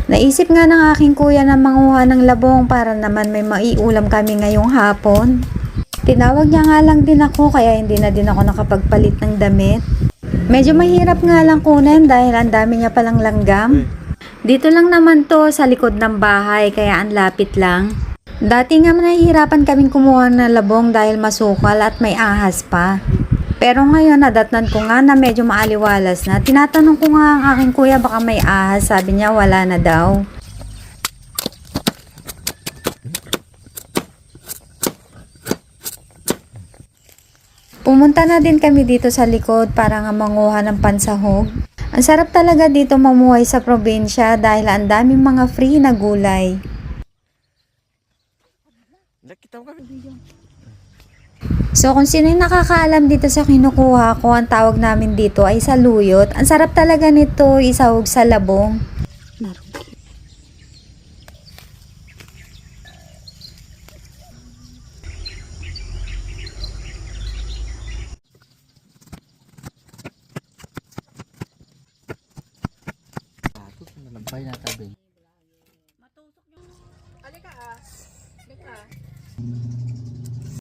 Naisip nga ng aking kuya na manguha ng labong para naman may maiulam kami ngayong hapon. Tinawag niya nga lang din ako kaya hindi na din ako nakapagpalit ng damit. Medyo mahirap nga lang kunin dahil ang dami niya palang langgam. Dito lang naman to sa likod ng bahay kaya ang lapit lang. Dati nga nahihirapan kaming kumuha ng labong dahil masukal at may ahas pa. Pero ngayon nadatnan ko nga na medyo maaliwalas na. Tinatanong ko nga ang aking kuya baka may ahas, sabi niya wala na daw. Pumunta na din kami dito sa likod para nga manguha ng pansahog. Ang sarap talaga dito mamuhay sa probinsya dahil ang daming mga free na gulay. So kung sino yung nakakaalam dito sa kinukuha ko, ang tawag namin dito ay saluyot. Ang sarap talaga nito isahog sa labong. Lampay na tabi. Matusok yung... Alika ah. Alika ah.